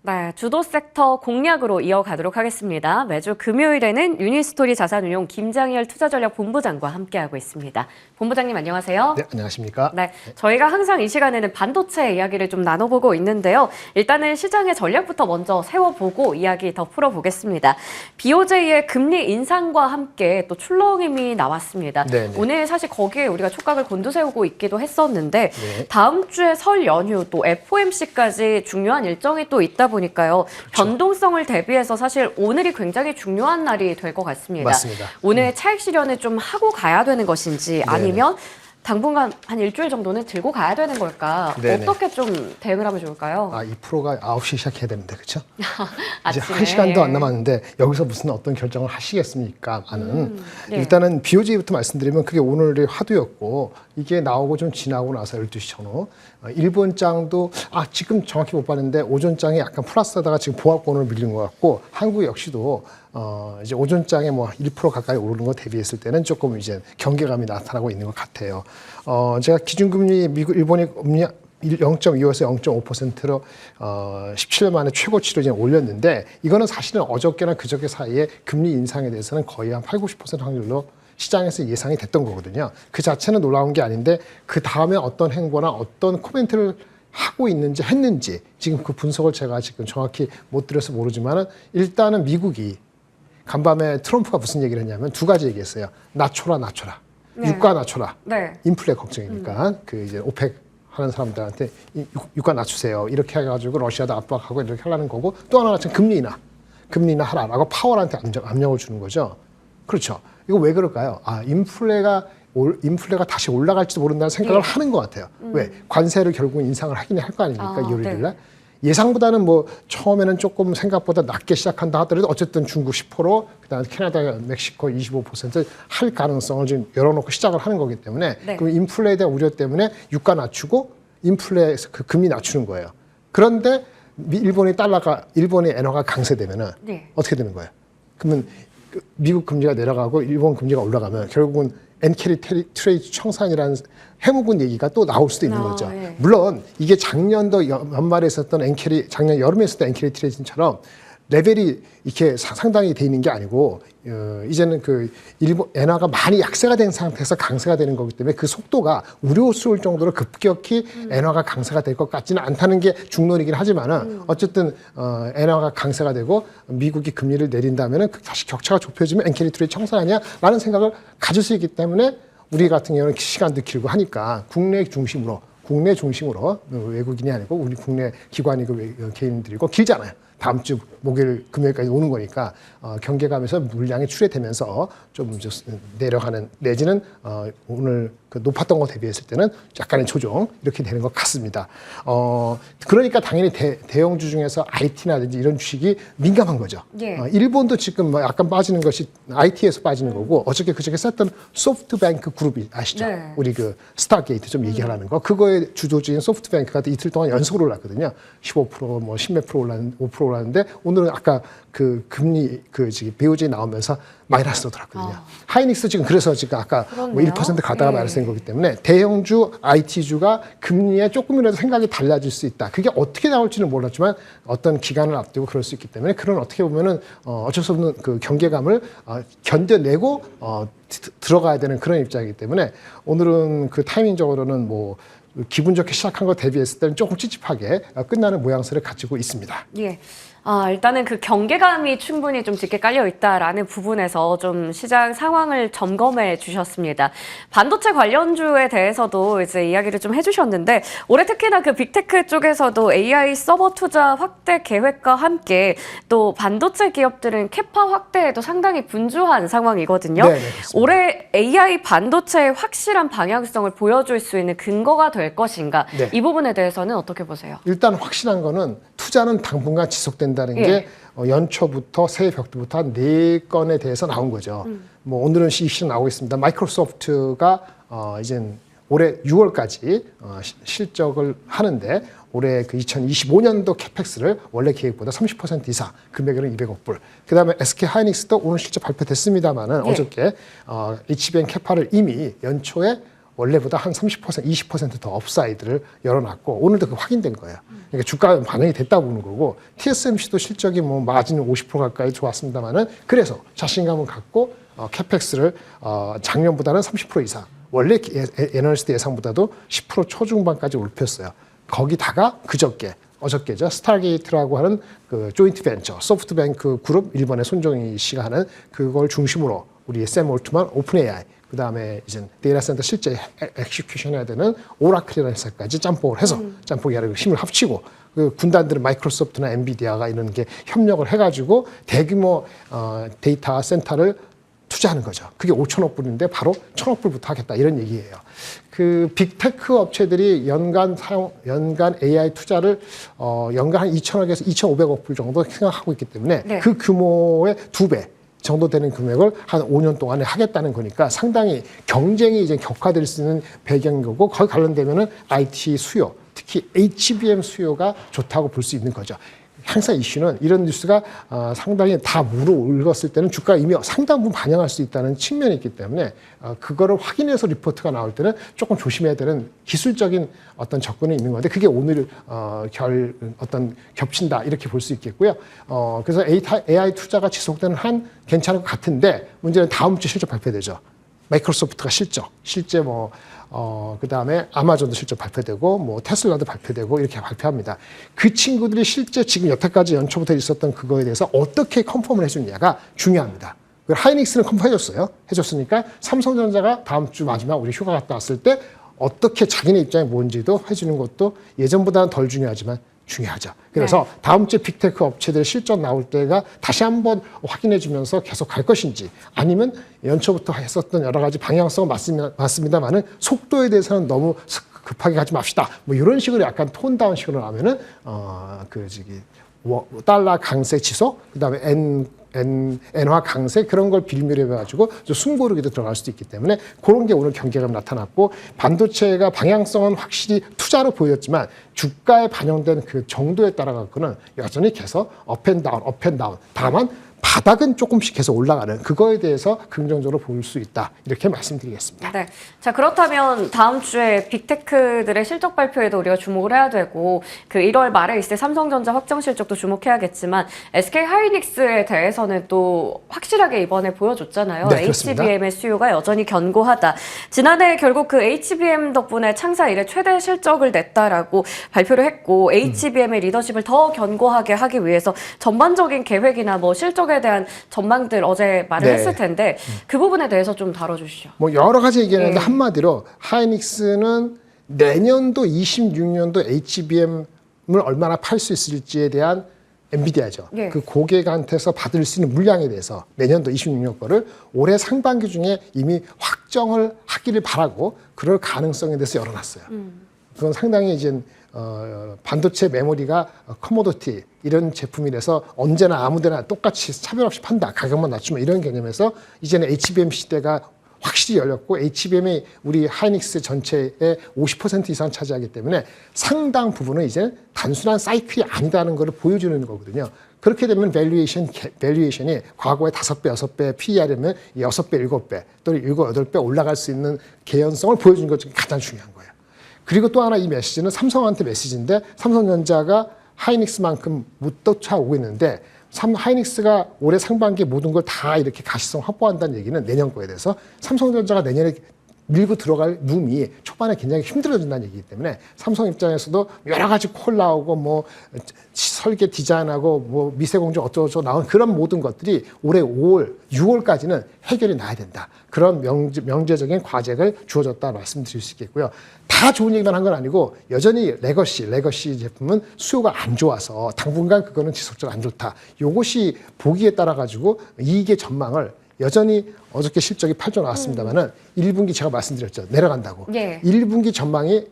네, 주도 섹터 공략으로 이어가도록 하겠습니다. 매주 금요일에는 유니스토리 자산운용 김장열 투자전략본부장과 함께하고 있습니다. 본부장님 안녕하세요. 네, 안녕하십니까? 네, 저희가 항상 이 시간에는 반도체 이야기를 좀 나눠보고 있는데요. 일단은 시장의 전략부터 먼저 세워보고 이야기 더 풀어보겠습니다. BOJ의 금리 인상과 함께 또 출렁임이 나왔습니다. 네네. 오늘 사실 거기에 우리가 촉각을 곤두세우고 있기도 했었는데 네. 다음 주에 설 연휴 또 FOMC까지 중요한 일정이 또 있다 보니까요. 그렇죠. 변동성을 대비해서 사실 오늘이 굉장히 중요한 날이 될 것 같습니다. 맞습니다. 오늘 차익 실현을 좀 하고 가야 되는 것인지 아니면 당분간 한 일주일 정도는 들고 가야 되는 걸까? 네네. 어떻게 좀 대응을 하면 좋을까요? 이 프로가 9시 시작해야 되는데, 그렇죠? 이제 아침에. 1시간도 안 남았는데 여기서 무슨 어떤 결정을 하시겠습니까? 하는 네. 일단은 BOJ부터 말씀드리면 그게 오늘의 화두였고 이게 나오고 좀 지나고 나서 12시 전후 일본장도 지금 정확히 못 봤는데 오전장에 약간 플러스하다가 지금 보합권으로 밀린 것 같고 한국 역시도 이제 오전장에 뭐 1% 가까이 오르는 거 대비했을 때는 조금 이제 경계감이 나타나고 있는 것 같아요. 제가 기준금리 일본이 금리 0.25에서 0.5%로 17년 만에 최고치로 이제 올렸는데 이거는 사실은 어저께나 그저께 사이에 금리 인상에 대해서는 거의 한 80~90% 확률로 시장에서 예상이 됐던 거거든요. 그 자체는 놀라운 게 아닌데 그 다음에 어떤 행보나 어떤 코멘트를 하고 있는지 했는지 지금 그 분석을 제가 지금 정확히 못 드려서 모르지만은 일단은 미국이 간밤에 트럼프가 무슨 얘기를 했냐면 두 가지 얘기했어요. 낮춰라. 네. 유가 낮춰라. 네. 인플레 걱정이니까 그 이제 오펙 하는 사람들한테 유가 낮추세요. 이렇게 해가지고 러시아도 압박하고 이렇게 하려는 거고 또 하나는 금리나 하라라고 파월한테 압력을 주는 거죠. 그렇죠. 이거 왜 그럴까요? 인플레가 다시 올라갈지도 모른다는 생각을 하는 것 같아요. 왜? 관세를 결국 인상을 하긴 할 거 아닙니까? 2월 1일 날. 예상보다는 뭐 처음에는 조금 생각보다 낮게 시작한다 하더라도 어쨌든 중국 10%, 그다음에 캐나다, 멕시코 25%할 가능성을 지금 열어놓고 시작을 하는 거기 때문에 그럼 인플레에 대한 우려 때문에 유가 낮추고 인플레 그 금리 낮추는 거예요. 그런데 일본의 엔화가 강세되면은 어떻게 되는 거예요? 그러면 미국 금리가 내려가고 일본 금리가 올라가면 결국은 엔캐리 트레이드 청산이라는 해묵은 얘기가 또 나올 수도 있는 거죠. 물론 이게 작년도 연말에 있었던 작년 여름에 있었던 엔캐리 트레이드처럼 레벨이 이렇게 상당히 돼 있는 게 아니고 이제는 그 일본 엔화가 많이 약세가 된 상태에서 강세가 되는 거기 때문에 그 속도가 우려스러울 정도로 급격히 엔화가 강세가 될 것 같지는 않다는 게 중론이긴 하지만은 어쨌든 엔화가 강세가 되고 미국이 금리를 내린다면은 다시 격차가 좁혀지면 엔캐리 트레이드 청산하냐라는 생각을 가질 수 있기 때문에 우리 같은 경우는 시간도 길고 하니까 국내 중심으로 외국인이 아니고 우리 국내 기관이고 개인들이고 길잖아요. 다음 주 목요일 금요일까지 오는 거니까 경계감에서 물량이 출회되면서 좀 내려가는 내지는 오늘 그 높았던 거 대비했을 때는 약간의 조정 이렇게 되는 것 같습니다. 그러니까 당연히 대형주 중에서 IT나든지 이런 주식이 민감한 거죠. 일본도 지금 뭐 약간 빠지는 것이 IT에서 빠지는 거고 어저께 그저께 썼던 소프트뱅크 그룹이 아시죠? 우리 그 스타게이트 좀 얘기하라는 거 그거의 주도주인 소프트뱅크가 이틀 동안 연속으로 올랐거든요. 15% 뭐 10몇 프로 올랐는데 5% 올랐는데 오늘은 아까 그 금리 지금 BOJ 나오면서 마이너스로 돌았거든요. 하이닉스 지금 그래서 지금 아까 뭐 1% 가다가 마이너스 된 거기 때문에 대형주 IT주가 금리에 조금이라도 생각이 달라질 수 있다. 그게 어떻게 나올지는 몰랐지만 어떤 기간을 앞두고 그럴 수 있기 때문에 그런 어떻게 보면은 어쩔 수 없는 그 경계감을 견뎌내고 들어가야 되는 그런 입장이기 때문에 오늘은 그 타이밍적으로는 뭐 기분 좋게 시작한 거 대비했을 때는 조금 찝찝하게 끝나는 모양새를 가지고 있습니다. 일단은 그 경계감이 충분히 좀 짙게 깔려 있다라는 부분에서 좀 시장 상황을 점검해 주셨습니다. 반도체 관련주에 대해서도 이제 이야기를 좀 해주셨는데 올해 특히나 그 빅테크 쪽에서도 AI 서버 투자 확대 계획과 함께 또 반도체 기업들은 캐파 확대에도 상당히 분주한 상황이거든요. 올해 AI 반도체의 확실한 방향성을 보여줄 수 있는 근거가 될 것인가? 이 부분에 대해서는 어떻게 보세요? 일단 확실한 거는 투자는 당분간 지속된다는 게 연초부터 새해 벽두부터 한 4건에 대해서 나온 거죠. 뭐 오늘은 이 시간 나오고 있습니다. 마이크로소프트가 이제 올해 6월까지 실적을 하는데 올해 그 2025년도 캐펙스를 원래 계획보다 30% 이상 금액으로는 200억 불. 그다음에 SK 하이닉스도 오늘 실적 발표됐습니다만은 어저께 HBM 캐파를 이미 연초에 원래보다 한 30%, 20%더 업사이드를 열어놨고 오늘도 그 확인된 거예요. 그러니까 주가 반영이 됐다고 보는 거고 TSMC도 실적이 뭐 마진은 50% 가까이 좋았습니다만은 그래서 자신감을 갖고 캐펙스를 작년보다는 30% 이상 원래 애널리스트 예상보다도 10% 초중반까지 올렸어요. 거기다가 어저께죠. 스타게이트라고 하는 그 조인트 벤처, 소프트뱅크 그룹 일본의 손정희 씨가 하는 그걸 중심으로 우리 샘 올트만, 오픈 AI, 그 다음에 이제 데이터 센터 실제 엑시큐션 해야 되는 오라클이라는 회사까지 짬뽕을 해서 짬뽕이 아니라 힘을 합치고 그 군단들은 마이크로소프트나 엔비디아가 이런 게 협력을 해가지고 대규모 데이터 센터를 투자하는 거죠. 그게 5천억 불인데 바로 1,000억 불부터 하겠다 이런 얘기예요. 그 빅테크 업체들이 연간 AI 투자를 연간 한 2천억에서 2,500억 불 정도 생각하고 있기 때문에 네. 그 규모의 2배 정도 되는 금액을 한 5년 동안에 하겠다는 거니까 상당히 경쟁이 이제 격화될 수 있는 배경인 거고 거기 관련되면은 IT 수요, 특히 HBM 수요가 좋다고 볼 수 있는 거죠. 항상 이슈는 이런 뉴스가 상당히 다 무르익었을 때는 주가가 이미 상당 부분 반영할 수 있다는 측면이 있기 때문에 그거를 확인해서 리포트가 나올 때는 조금 조심해야 되는 기술적인 어떤 접근이 있는 건데 그게 오늘 어떤 겹친다 이렇게 볼 수 있겠고요. 그래서 AI 투자가 지속되는 한 괜찮을 것 같은데 문제는 다음 주 실적 발표되죠. 마이크로소프트가 실제 그 다음에 아마존도 실적 발표되고, 테슬라도 발표되고, 이렇게 발표합니다. 그 친구들이 실제 지금 여태까지 연초부터 있었던 그거에 대해서 어떻게 컨펌을 해주느냐가 중요합니다. 하이닉스는 컨펌해줬어요. 해줬으니까 삼성전자가 다음 주 마지막 우리 휴가 갔다 왔을 때 어떻게 자기네 입장이 뭔지도 해주는 것도 예전보다는 덜 중요하지만 중요하죠. 그래서 네. 다음 주에 빅테크 업체들 실적 나올 때가 다시 한번 확인해 주면서 계속 갈 것인지 아니면 연초부터 했었던 여러 가지 방향성은 맞습니다만은 속도에 대해서는 너무 급하게 가지 맙시다. 이런 식으로 약간 톤다운 식으로 하면은 달러 강세 지속, 그다음에 엔화 강세 그런 걸 빌미로 해가지고 숨고르기도 들어갈 수도 있기 때문에 그런 게 오늘 경계감이 나타났고 반도체가 방향성은 확실히 투자로 보였지만 주가에 반영된 그 정도에 따라 갖고는 여전히 계속 업앤다운 다만 바닥은 조금씩 계속 올라가는 그거에 대해서 긍정적으로 볼 수 있다 이렇게 말씀드리겠습니다. 네. 자 그렇다면 다음 주에 빅테크들의 실적 발표에도 우리가 주목을 해야 되고 그 1월 말에 있을 삼성전자 확정 실적도 주목해야겠지만 SK 하이닉스에 대해서는 또 확실하게 이번에 보여줬잖아요. 네, 그렇습니다. HBM의 수요가 여전히 견고하다. 지난해 결국 그 HBM 덕분에 창사 이래 최대 실적을 냈다라고 발표를 했고 HBM의 리더십을 더 견고하게 하기 위해서 전반적인 계획이나 실적에 대한 전망들 어제 말을 네. 했을 텐데 그 부분에 대해서 좀 다뤄주시죠. 여러 가지 얘기하는데 한마디로 하이닉스는 내년도 26년도 HBM을 얼마나 팔 수 있을지에 대한 엔비디아죠. 네. 그 고객한테서 받을 수 있는 물량에 대해서 내년도 26년 거를 올해 상반기 중에 이미 확정을 하기를 바라고 그럴 가능성에 대해서 열어놨어요. 그건 상당히 이제 반도체 메모리가 커모디티 이런 제품이라서 언제나 아무데나 똑같이 차별 없이 판다. 가격만 낮추면 이런 개념에서 이제는 HBM 시대가 확실히 열렸고 HBM이 우리 하이닉스 전체의 50% 이상 차지하기 때문에 상당 부분은 이제 단순한 사이클이 아니다는 것을 보여주는 거거든요. 그렇게 되면 밸류에이션이 과거에 5배, 6배 PER이면 6배, 7배 또는 7, 8배 올라갈 수 있는 개연성을 보여주는 것 중에 가장 중요한 거예요. 그리고 또 하나 이 메시지는 삼성한테 메시지인데 삼성전자가 하이닉스만큼 못 쫓아오고 있는데 하이닉스가 올해 상반기에 모든 걸 다 이렇게 가시성 확보한다는 얘기는 내년 거에 대해서 삼성전자가 내년에 밀고 들어갈 룸이 초반에 굉장히 힘들어진다는 얘기이기 때문에 삼성 입장에서도 여러 가지 콜 나오고 설계 디자인하고 미세공정 어쩌고저쩌고 나온 그런 모든 것들이 올해 5월, 6월까지는 해결이 나야 된다. 그런 명제적인 과제를 주어졌다 말씀드릴 수 있겠고요. 다 좋은 얘기만 한 건 아니고 여전히 레거시 제품은 수요가 안 좋아서 당분간 그거는 지속적으로 안 좋다. 이것이 보기에 따라 가지고 이익의 전망을 여전히 어저께 실적이 8조 나왔습니다만은 1분기 제가 말씀드렸죠. 내려간다고. 예. 1분기 전망이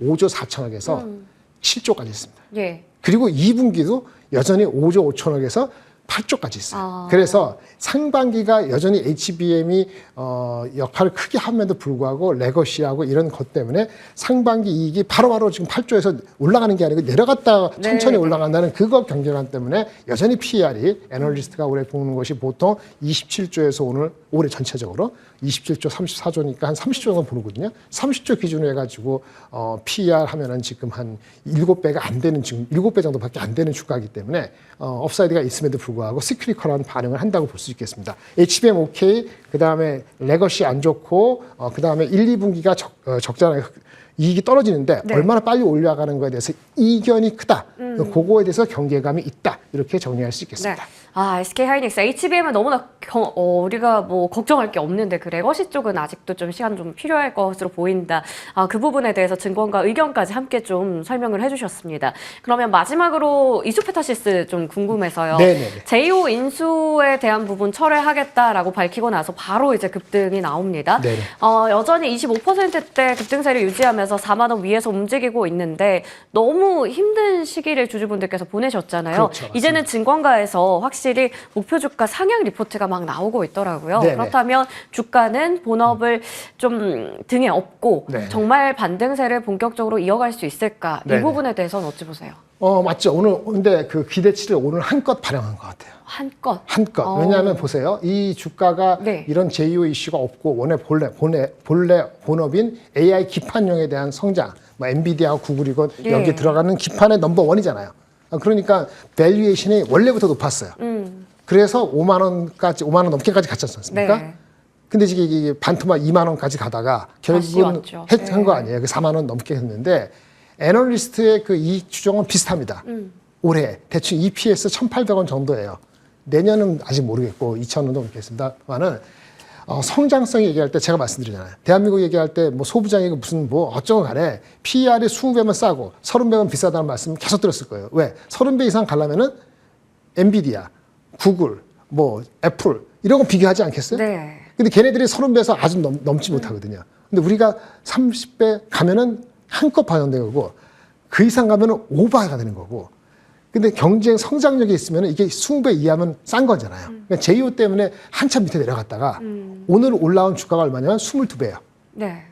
5조 4천억에서 7조까지 있습니다. 예. 그리고 2분기도 여전히 5조 5천억에서 8조까지 있어요. 그래서 상반기가 여전히 HBM이 역할을 크게 함에도 불구하고 레거시하고 이런 것 때문에 상반기 이익이 바로바로 지금 8조에서 올라가는 게 아니고 내려갔다 천천히 올라간다는 그거 경계감 때문에 여전히 PER이 애널리스트가 올해 보는 것이 보통 27조에서 오늘 올해 전체적으로 27조, 34조니까 한 30조 정도 보는거든요. 30조 기준으로 해가지고 PER 하면은 지금 한 7배가 안 되는 지금 7배 정도밖에 안 되는 주가이기 때문에 업사이드가 있음에도 불구하고 시큐리컬한 반응을 한다고 볼 수 있겠습니다. HBM 오케이, 그 다음에 레거시 안 좋고, 그 다음에 1, 2분기가 적잖아요. 이익이 떨어지는데 얼마나 빨리 올라가는 거에 대해서 이견이 크다. 그거에 대해서 경계감이 있다. 이렇게 정리할 수 있겠습니다. 네. SK 하이닉스, HBM은 너무나 우리가 뭐 걱정할 게 없는데 그 레거시 쪽은 아직도 좀 시간 좀 필요할 것으로 보인다. 그 부분에 대해서 증권가 의견까지 함께 좀 설명을 해주셨습니다. 그러면 마지막으로 이수페타시스 좀 궁금해서요. 네네네. 제이오 인수에 대한 부분 철회하겠다라고 밝히고 나서 바로 이제 급등이 나옵니다. 네네. 여전히 25%대 급등세를 유지하면서 4만 원 위에서 움직이고 있는데 너무 힘든 시기를 주주분들께서 보내셨잖아요. 그렇죠, 이제는 증권가에서 확실히 목표 주가 상향 리포트가 막 나오고 있더라고요. 네네. 그렇다면 주가는 본업을 좀 등에 업고 네. 정말 반등세를 본격적으로 이어갈 수 있을까? 이 네네. 부분에 대해서는 어찌 보세요? 맞죠. 오늘 근데 그 기대치를 오늘 한껏 반영한 것 같아요. 한껏. 한껏. 왜냐하면 보세요. 이 주가가 네. 이런 제이오 이슈가 없고 원래 본래 본업인 AI 기판용에 대한 성장, 뭐 엔비디아와 구글이건 네. 여기에 들어가는 기판의 넘버원이잖아요. 그러니까 밸류에이션이 원래부터 높았어요. 그래서 5만 원 넘게까지 갔지 않습니까? 네. 근데 지금 이게 반토막 2만 원까지 가다가 결국은 왔죠. 한 거 아니에요. 그 4만 원 넘게 했는데 애널리스트의 그 이익 추정은 비슷합니다. 올해 대충 EPS 1,800원 정도예요. 내년은 아직 모르겠고 2,000원도 넘겠습니다만은 성장성 얘기할 때 제가 말씀드리잖아요. 대한민국 얘기할 때 뭐 소부장이고 무슨 뭐 어쩌고 간에 PER이 20배면 싸고 30배면 비싸다는 말씀 계속 들었을 거예요. 왜? 30배 이상 가려면은 엔비디아, 구글, 뭐 애플 이런 거 비교하지 않겠어요? 네. 근데 걔네들이 30배에서 아주 넘지 못하거든요. 근데 우리가 30배 가면은 한껏 반영된 거고 그 이상 가면은 오버가 되는 거고. 근데 경쟁 성장력이 있으면 이게 20배 이하면 싼 거잖아요. 그러니까 제이오 때문에 한참 밑에 내려갔다가 오늘 올라온 주가가 얼마냐면 22배예요. 네.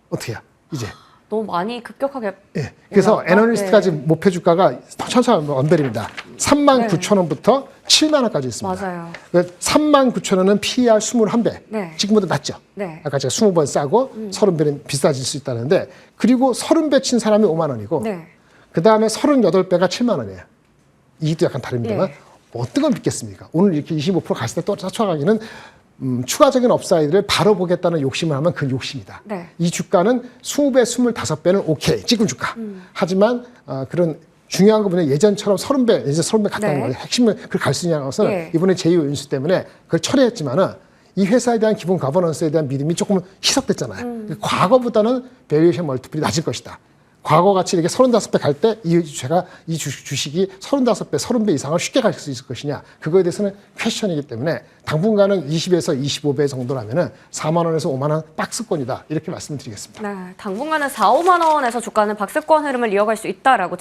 어떻게 해요? 이제. 너무 많이 급격하게. 예. 그래서 올라왔다? 애널리스트가 네. 지금 목표 주가가 천천히 원벨입니다. 39,000원부터 7만 원까지 있습니다. 맞아요. 39,000원은 PER 21배. 네. 지금보다 낮죠. 네. 아까 제가 20번 싸고 30배는 비싸질 수 있다는데 그리고 30배 친 사람이 5만 원이고 네. 그 다음에 38배가 7만 원이에요. 이익도 약간 다릅니다만 예. 어떤 걸 믿겠습니까? 오늘 이렇게 25% 갔을 때 또 쫓아가기는 추가적인 업사이드를 바로 보겠다는 욕심을 하면 그 욕심이다. 네. 이 주가는 20배, 25배는 오케이, 찍은 주가. 하지만 그런 중요한 거 뭐냐 예전처럼 30배, 이제 30배 갔다는 네. 거예요. 핵심을 그걸 갈 수 있냐는 것은 예. 이번에 제이오 인수 때문에 그걸 처리했지만은 이 회사에 대한 기본 가버넌스에 대한 믿음이 조금 희석됐잖아요. 과거보다는 밸류에이션 멀티플이 낮을 것이다. 과거같이 이렇게 35배 갈 때 이 주식이 35배, 30배 이상을 쉽게 갈 수 있을 것이냐. 그거에 대해서는 퀘션이기 때문에 당분간은 20에서 25배 정도라면은 4만 원에서 5만 원 박스권이다. 이렇게 말씀드리겠습니다. 네, 당분간은 4, 5만 원에서 주가는 박스권 흐름을 이어갈 수 있다라고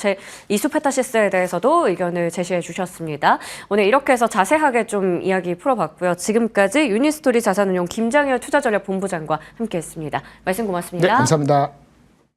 이수페타시스에 대해서도 의견을 제시해 주셨습니다. 오늘 이렇게 해서 자세하게 좀 이야기 풀어봤고요. 지금까지 유니스토리 자산운용 김장열 투자전략본부장과 함께했습니다. 말씀 고맙습니다. 네, 감사합니다.